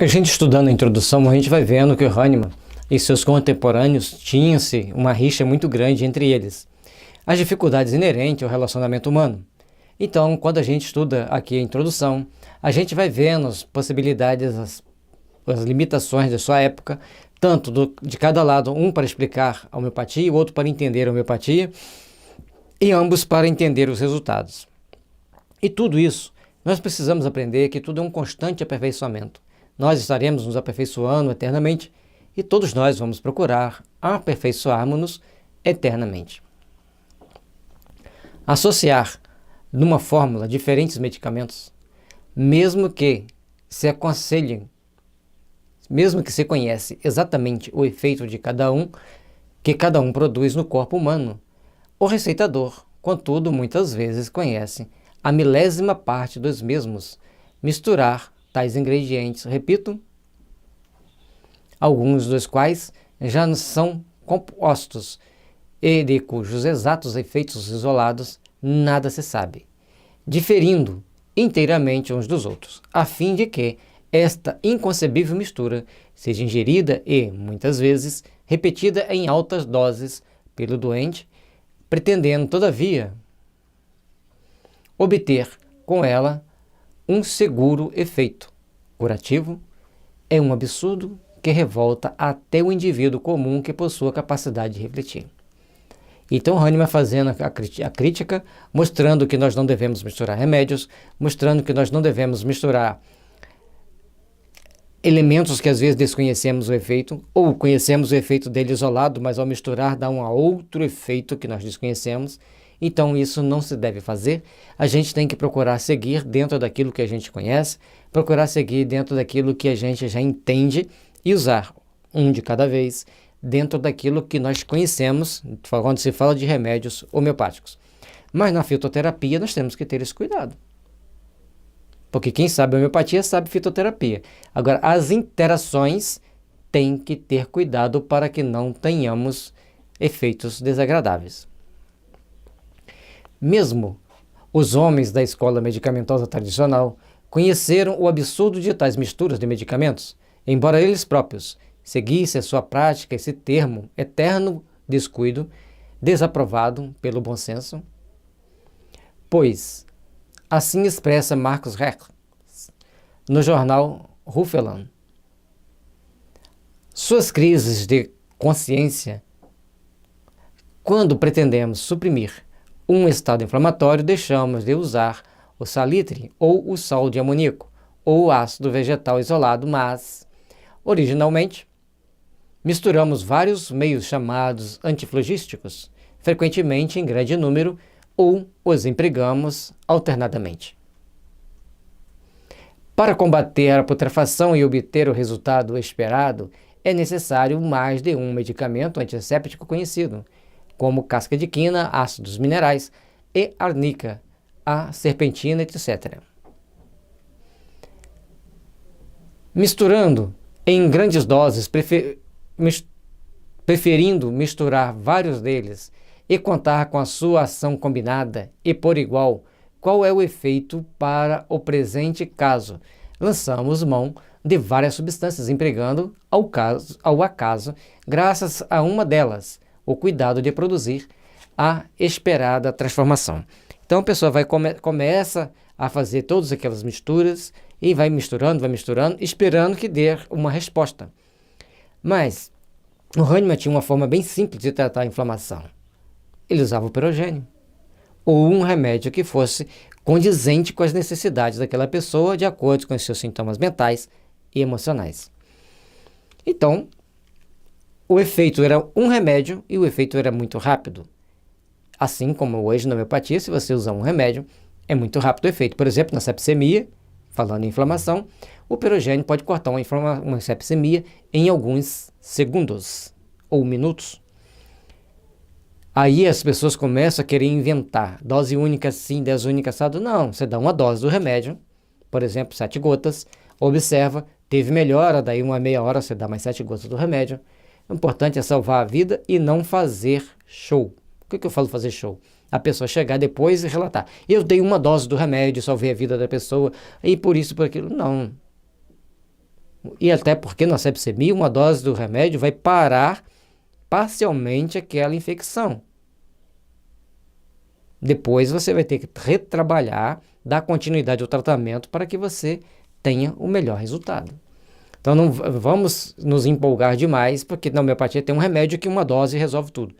A gente estudando a introdução, a gente vai vendo que o Hahnemann e seus contemporâneos tinham-se uma rixa muito grande entre eles. As dificuldades inerentes ao relacionamento humano. Então, quando a gente estuda aqui a introdução, a gente vai vendo as possibilidades, as limitações da sua época, tanto de cada lado, um para explicar a homeopatia e o outro para entender a homeopatia, e ambos para entender os resultados. E tudo isso, nós precisamos aprender que tudo é um constante aperfeiçoamento. Nós estaremos nos aperfeiçoando eternamente e todos nós vamos procurar aperfeiçoarmos-nos eternamente. Associar numa fórmula diferentes medicamentos, mesmo que se aconselhem, mesmo que se conhece exatamente o efeito de cada um, que cada um produz no corpo humano, o receitador, contudo, muitas vezes conhece a milésima parte dos mesmos, misturar tais ingredientes, repito, alguns dos quais já são compostos e de cujos exatos efeitos isolados nada se sabe, diferindo inteiramente uns dos outros, a fim de que esta inconcebível mistura seja ingerida e, muitas vezes, repetida em altas doses pelo doente, pretendendo, todavia, obter com ela um seguro efeito curativo, é um absurdo que revolta até o indivíduo comum que possua capacidade de refletir. Então, Hahnemann fazendo a crítica, mostrando que nós não devemos misturar remédios, mostrando que nós não devemos misturar elementos que às vezes desconhecemos o efeito, ou conhecemos o efeito dele isolado, mas ao misturar dá um outro efeito que nós desconhecemos. Então isso não se deve fazer. A gente tem que procurar seguir dentro daquilo que a gente conhece, procurar seguir dentro daquilo que a gente já entende e usar um de cada vez dentro daquilo que nós conhecemos, quando se fala de remédios homeopáticos. Mas na fitoterapia nós temos que ter esse cuidado. Porque quem sabe homeopatia sabe fitoterapia. Agora, as interações têm que ter cuidado para que não tenhamos efeitos desagradáveis. Mesmo os homens da escola medicamentosa tradicional conheceram o absurdo de tais misturas de medicamentos, embora eles próprios seguissem a sua prática esse termo eterno descuido, desaprovado pelo bom senso, pois assim expressa Marcus Reck no jornal Ruffeland. Suas crises de consciência, quando pretendemos suprimir um estado inflamatório, deixamos de usar o salitre ou o sal de amoníaco ou o ácido vegetal isolado, mas, originalmente, misturamos vários meios chamados antiflogísticos, frequentemente em grande número, ou os empregamos alternadamente. Para combater a putrefação e obter o resultado esperado, é necessário mais de um medicamento antisséptico conhecido, como casca de quina, ácidos minerais e arnica, a serpentina, etc. Misturando em grandes doses, preferindo misturar vários deles e contar com a sua ação combinada e por igual, qual é o efeito para o presente caso? Lançamos mão de várias substâncias, empregando ao acaso, graças a uma delas, o cuidado de produzir a esperada transformação. Então a pessoa começa a fazer todas aquelas misturas e vai misturando, esperando que dê uma resposta. Mas o Hahnemann tinha uma forma bem simples de tratar a inflamação. Ele usava o pirogênio, ou um remédio que fosse condizente com as necessidades daquela pessoa, de acordo com os seus sintomas mentais e emocionais. Então, o efeito era um remédio e o efeito era muito rápido. Assim como hoje na homeopatia, se você usar um remédio, é muito rápido o efeito. Por exemplo, na sepsemia, falando em inflamação, o pirogênio pode cortar uma sepsemia em alguns segundos ou minutos. Aí as pessoas começam a querer inventar dose única sim, dose única assado. Não, você dá uma dose do remédio, por exemplo, 7 gotas, observa, teve melhora, daí uma meia hora você dá mais 7 gotas do remédio. O importante é salvar a vida e não fazer show. O que eu falo fazer show? A pessoa chegar depois e relatar. Eu dei uma dose do remédio, salvei a vida da pessoa, e por isso, por aquilo. Não. E até porque na sepsemia, uma dose do remédio vai parar parcialmente aquela infecção. Depois você vai ter que retrabalhar, dar continuidade ao tratamento para que você tenha o melhor resultado. Então não vamos nos empolgar demais, porque na homeopatia tem um remédio que uma dose resolve tudo.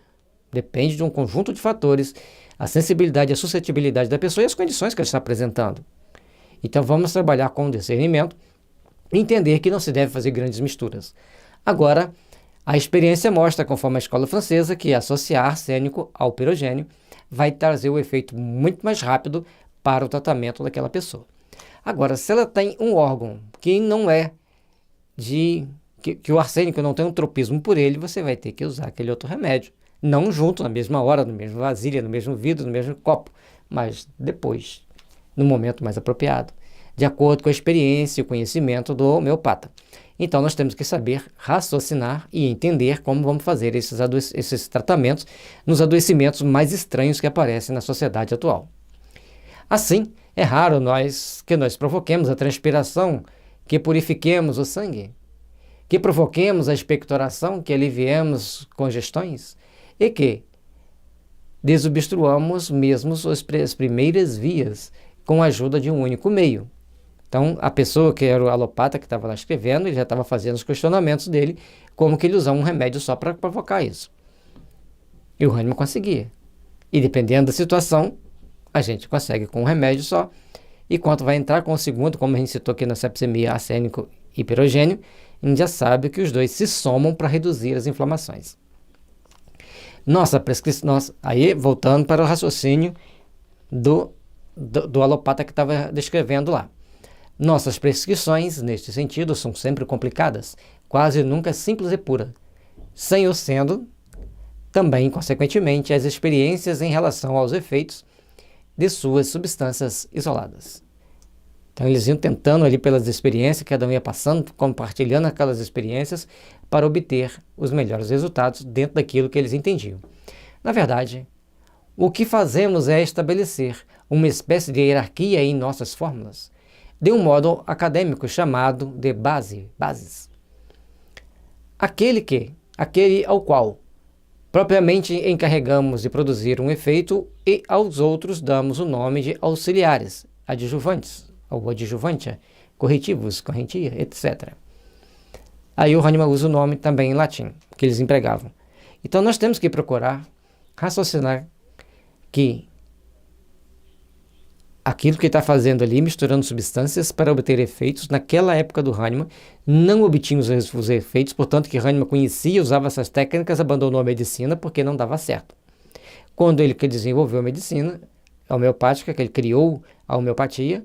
Depende de um conjunto de fatores, a sensibilidade, a suscetibilidade da pessoa e as condições que ela está apresentando. Então vamos trabalhar com discernimento e entender que não se deve fazer grandes misturas. Agora, a experiência mostra, conforme a escola francesa, que associar arsênico ao pirogênio vai trazer o efeito muito mais rápido para o tratamento daquela pessoa. Agora, se ela tem um órgão que não é que o arsênico não tem um tropismo por ele, você vai ter que usar aquele outro remédio. Não junto, na mesma hora, no mesmo vasilha, no mesmo vidro, no mesmo copo, mas depois, no momento mais apropriado, de acordo com a experiência e o conhecimento do homeopata. Então, nós temos que saber raciocinar e entender como vamos fazer esses tratamentos nos adoecimentos mais estranhos que aparecem na sociedade atual. Assim, é raro que nós provoquemos a transpiração, que purifiquemos o sangue, que provoquemos a expectoração, que aliviemos congestões e que desobstruamos mesmo as primeiras vias com a ajuda de um único meio. Então, a pessoa que era o alopata que estava lá escrevendo, ele já estava fazendo os questionamentos dele, como que ele usava um remédio só para provocar isso. E o Hahnemann conseguia. E dependendo da situação, a gente consegue com um remédio só. E quando vai entrar com o segundo, como a gente citou aqui na sepsemia, arsênico e pirogênio, a gente já sabe que os dois se somam para reduzir as inflamações. Aí, voltando para o raciocínio do alopata que estava descrevendo lá. Nossas prescrições, neste sentido, são sempre complicadas, quase nunca simples e pura, sem o sendo, também, consequentemente, as experiências em relação aos efeitos de suas substâncias isoladas. Então, eles iam tentando ali pelas experiências, cada um ia passando, compartilhando aquelas experiências para obter os melhores resultados dentro daquilo que eles entendiam. Na verdade, o que fazemos é estabelecer uma espécie de hierarquia em nossas fórmulas, de um modo acadêmico chamado de bases. Aquele ao qual propriamente encarregamos de produzir um efeito e aos outros damos o nome de auxiliares, adjuvantes, ou adjuvantia, corretivos, correntia, etc. Aí o Hahnemann usa o nome também em latim, que eles empregavam. Então nós temos que procurar raciocinar que aquilo que está fazendo ali, misturando substâncias para obter efeitos, naquela época do Hahnemann, não obtinha os efeitos, portanto que Hahnemann conhecia, usava essas técnicas, abandonou a medicina porque não dava certo. Quando ele desenvolveu a medicina homeopática, que ele criou a homeopatia,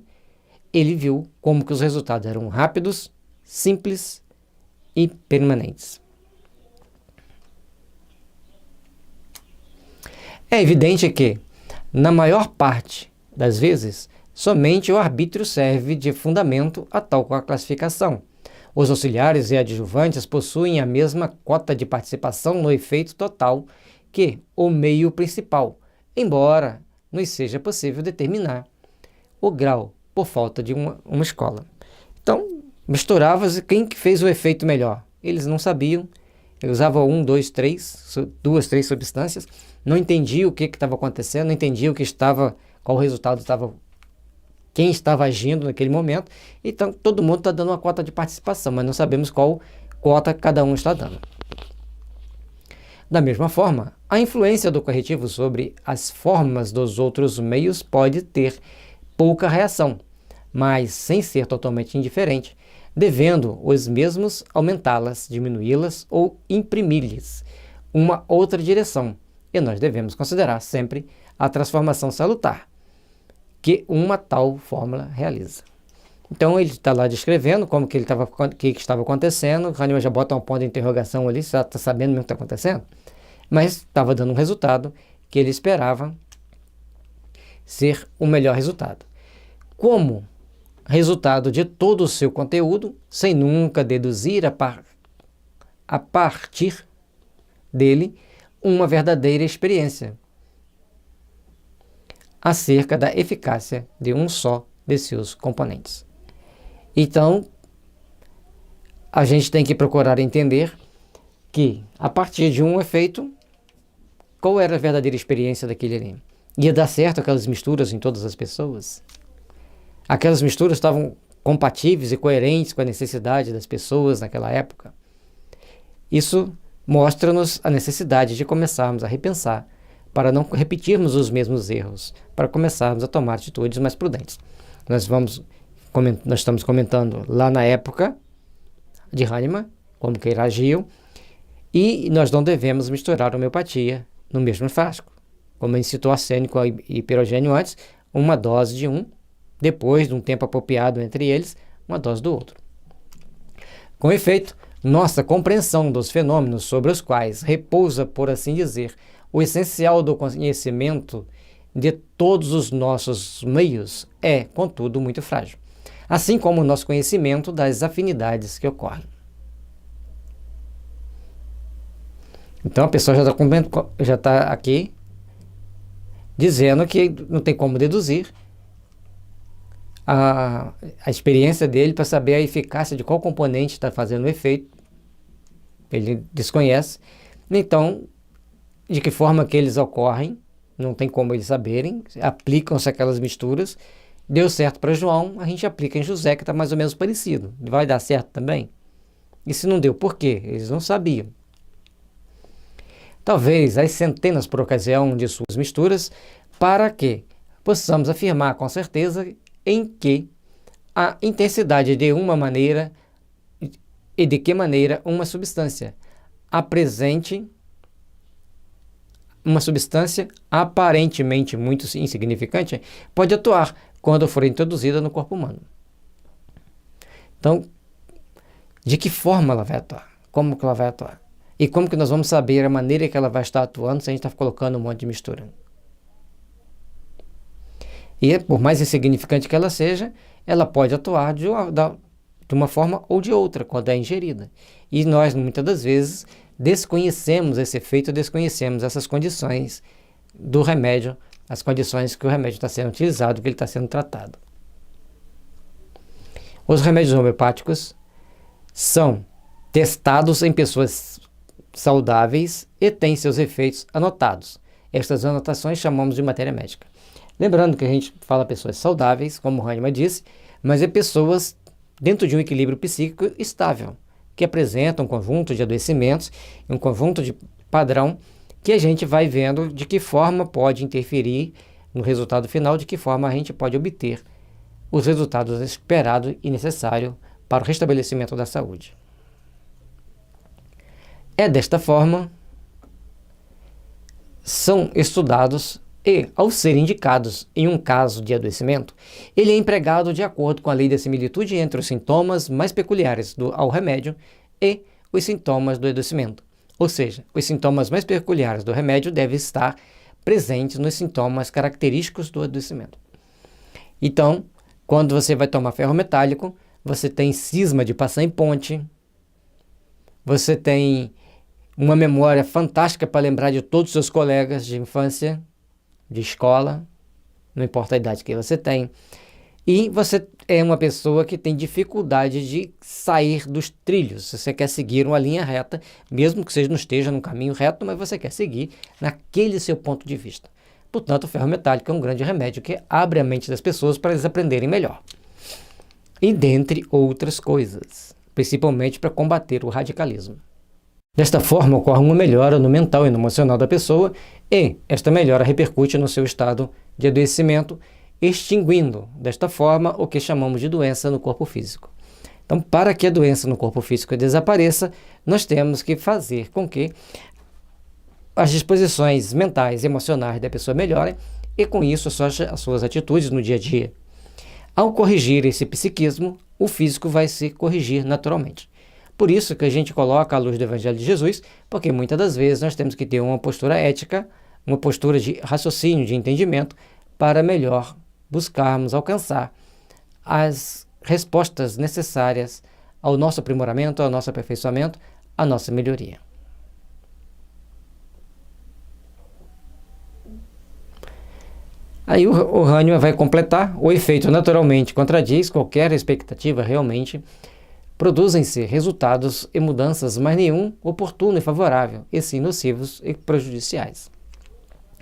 ele viu como que os resultados eram rápidos, simples e permanentes. É evidente que, na maior parte das vezes, somente o arbítrio serve de fundamento a tal classificação. Os auxiliares e adjuvantes possuem a mesma cota de participação no efeito total que o meio principal, embora nos seja possível determinar o grau por falta de uma escola. Então, misturava-se quem que fez o efeito melhor. Eles não sabiam, eles usavam duas, três substâncias, não entendiam o que estava acontecendo, não entendiam qual o resultado estava, quem estava agindo naquele momento. Então, todo mundo está dando uma cota de participação, mas não sabemos qual cota cada um está dando. Da mesma forma, a influência do corretivo sobre as formas dos outros meios pode ter pouca reação, mas sem ser totalmente indiferente, devendo os mesmos aumentá-las, diminuí-las ou imprimir-lhes uma outra direção. E nós devemos considerar sempre a transformação salutar que uma tal fórmula realiza. Então ele está lá descrevendo como que que estava acontecendo. O Hahnemann já bota um ponto de interrogação ali, já está sabendo mesmo o que está acontecendo, mas estava dando um resultado que ele esperava ser o melhor resultado. Como resultado de todo o seu conteúdo, sem nunca deduzir a partir dele uma verdadeira experiência acerca da eficácia de um só de seus componentes. Então, a gente tem que procurar entender que, a partir de um efeito, qual era a verdadeira experiência daquele ali? Ia dar certo aquelas misturas em todas as pessoas? Aquelas misturas estavam compatíveis e coerentes com a necessidade das pessoas naquela época? Isso mostra-nos a necessidade de começarmos a repensar, para não repetirmos os mesmos erros, para começarmos a tomar atitudes mais prudentes. Nós estamos comentando lá na época de Hahnemann, como que ele agiu, e nós não devemos misturar a homeopatia no mesmo frasco. Como ele citou arsênico e hiperogênio antes, uma dose de um, depois de um tempo apropriado entre eles, uma dose do outro. Com efeito, nossa compreensão dos fenômenos sobre os quais repousa, por assim dizer, o essencial do conhecimento de todos os nossos meios é, contudo, muito frágil, assim como o nosso conhecimento das afinidades que ocorrem. Então a pessoa já está aqui dizendo que não tem como deduzir a experiência dele para saber a eficácia de qual componente está fazendo o efeito. Ele desconhece. Então, de que forma que eles ocorrem, não tem como eles saberem. Aplicam-se aquelas misturas. Deu certo para João, a gente aplica em José, que está mais ou menos parecido. Vai dar certo também? E se não deu, por quê? Eles não sabiam. Talvez as centenas por ocasião de suas misturas, para que possamos afirmar com certeza em que a intensidade de uma maneira e de que maneira uma substância apresente uma substância aparentemente muito insignificante pode atuar quando for introduzida no corpo humano. Então, de que forma ela vai atuar? Como que ela vai atuar? E como que nós vamos saber a maneira que ela vai estar atuando se a gente está colocando um monte de mistura? E, por mais insignificante que ela seja, ela pode atuar de uma forma ou de outra, quando é ingerida. E nós, muitas das vezes, desconhecemos esse efeito, desconhecemos essas condições do remédio, as condições que o remédio está sendo utilizado, que ele está sendo tratado. Os remédios homeopáticos são testados em pessoas saudáveis e têm seus efeitos anotados. Estas anotações chamamos de matéria médica. Lembrando que a gente fala pessoas saudáveis, como o Hahnemann disse, mas é pessoas dentro de um equilíbrio psíquico estável, que apresentam um conjunto de adoecimentos, um conjunto de padrão que a gente vai vendo de que forma pode interferir no resultado final, de que forma a gente pode obter os resultados esperados e necessários para o restabelecimento da saúde. É desta forma, são estudados e, ao serem indicados em um caso de adoecimento, ele é empregado de acordo com a lei da similitude entre os sintomas mais peculiares ao remédio e os sintomas do adoecimento. Ou seja, os sintomas mais peculiares do remédio devem estar presentes nos sintomas característicos do adoecimento. Então, quando você vai tomar ferro metálico, você tem cisma de passar em ponte, você tem uma memória fantástica para lembrar de todos os seus colegas de infância, de escola, não importa a idade que você tem, e você é uma pessoa que tem dificuldade de sair dos trilhos. Você quer seguir uma linha reta, mesmo que você não esteja no caminho reto, mas você quer seguir naquele seu ponto de vista. Portanto, o ferro metálico é um grande remédio que abre a mente das pessoas para eles aprenderem melhor. E dentre outras coisas, principalmente para combater o radicalismo. Desta forma, ocorre uma melhora no mental e no emocional da pessoa, e esta melhora repercute no seu estado de adoecimento, extinguindo, desta forma, o que chamamos de doença no corpo físico. Então, para que a doença no corpo físico desapareça, nós temos que fazer com que as disposições mentais e emocionais da pessoa melhorem, e com isso as suas atitudes no dia a dia. Ao corrigir esse psiquismo, o físico vai se corrigir naturalmente. Por isso que a gente coloca a luz do Evangelho de Jesus, porque muitas das vezes nós temos que ter uma postura ética, uma postura de raciocínio, de entendimento, para melhor buscarmos alcançar as respostas necessárias ao nosso aprimoramento, ao nosso aperfeiçoamento, à nossa melhoria. Aí o Hahnemann vai completar: o efeito naturalmente contradiz qualquer expectativa realmente produzem-se resultados e mudanças, mas nenhum oportuno e favorável, e sim nocivos e prejudiciais.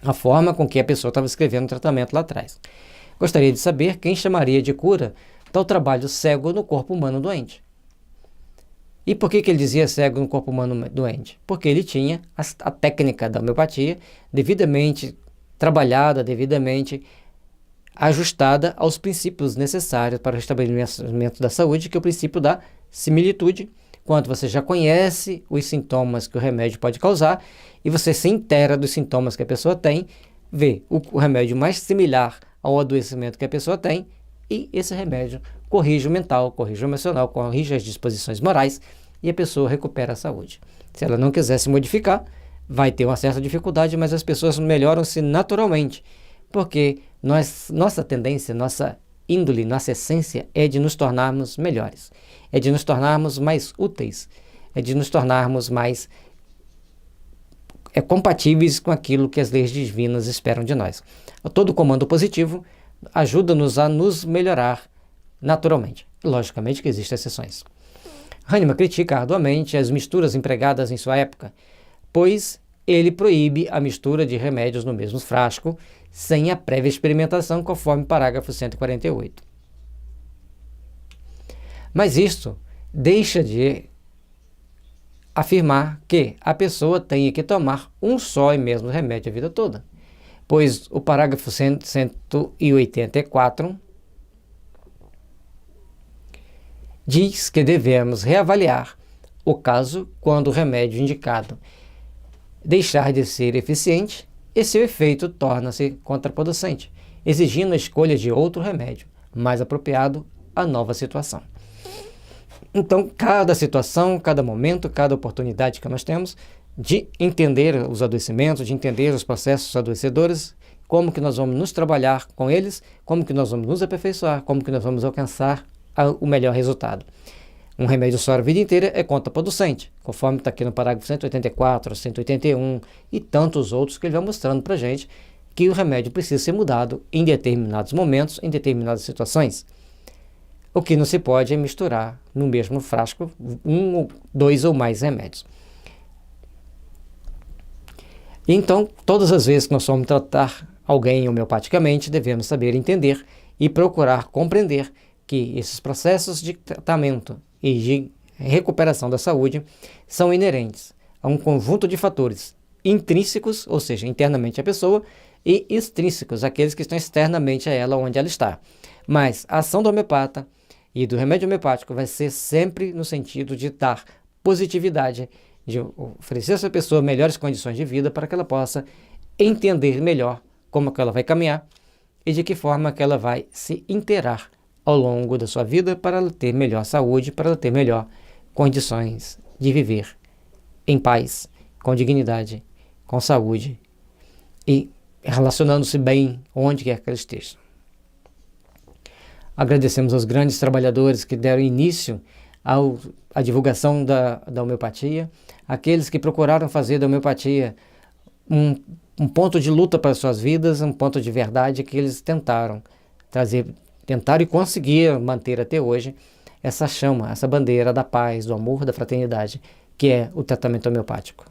A forma com que a pessoa estava escrevendo o tratamento lá atrás. Gostaria de saber quem chamaria de cura tal trabalho cego no corpo humano doente. E por que ele dizia cego no corpo humano doente? Porque ele tinha a técnica da homeopatia devidamente trabalhada, devidamente ajustada aos princípios necessários para o restabelecimento da saúde, que é o princípio da similitude. Quando você já conhece os sintomas que o remédio pode causar e você se inteira dos sintomas que a pessoa tem, vê o remédio mais similar ao adoecimento que a pessoa tem e esse remédio corrige o mental, corrige o emocional, corrige as disposições morais e a pessoa recupera a saúde. Se ela não quiser se modificar, vai ter uma certa dificuldade, mas as pessoas melhoram-se naturalmente, porque nossa tendência, nossa índole, nossa essência é de nos tornarmos melhores, é de nos tornarmos mais úteis, é de nos tornarmos mais compatíveis com aquilo que as leis divinas esperam de nós. Todo comando positivo ajuda-nos a nos melhorar naturalmente. Logicamente que existem exceções. Hahnemann critica arduamente as misturas empregadas em sua época, pois ele proíbe a mistura de remédios no mesmo frasco sem a prévia experimentação, conforme parágrafo 148. Mas isto deixa de afirmar que a pessoa tenha que tomar um só e mesmo remédio a vida toda, pois o parágrafo 184 diz que devemos reavaliar o caso quando o remédio indicado deixar de ser eficiente e seu efeito torna-se contraproducente, exigindo a escolha de outro remédio mais apropriado à nova situação. Então, cada situação, cada momento, cada oportunidade que nós temos de entender os adoecimentos, de entender os processos adoecedores, como que nós vamos nos trabalhar com eles, como que nós vamos nos aperfeiçoar, como que nós vamos alcançar o melhor resultado. Um remédio só a vida inteira é contraproducente, conforme está aqui no parágrafo 184, 181 e tantos outros que ele vai mostrando para a gente que o remédio precisa ser mudado em determinados momentos, em determinadas situações. O que não se pode é misturar no mesmo frasco dois ou mais remédios. Então, todas as vezes que nós formos tratar alguém homeopaticamente, devemos saber entender e procurar compreender que esses processos de tratamento e de recuperação da saúde são inerentes a um conjunto de fatores intrínsecos, ou seja, internamente à pessoa, e extrínsecos, aqueles que estão externamente a ela, onde ela está. Mas a ação do homeopata e do remédio homeopático vai ser sempre no sentido de dar positividade, de oferecer a essa pessoa melhores condições de vida para que ela possa entender melhor como que ela vai caminhar e de que forma que ela vai se inteirar ao longo da sua vida para ela ter melhor saúde, para ela ter melhor condições de viver em paz, com dignidade, com saúde e relacionando-se bem onde quer que ela esteja. Agradecemos aos grandes trabalhadores que deram início à divulgação da homeopatia, aqueles que procuraram fazer da homeopatia um ponto de luta para as suas vidas, um ponto de verdade que eles tentaram e conseguiram manter até hoje essa chama, essa bandeira da paz, do amor, da fraternidade, que é o tratamento homeopático.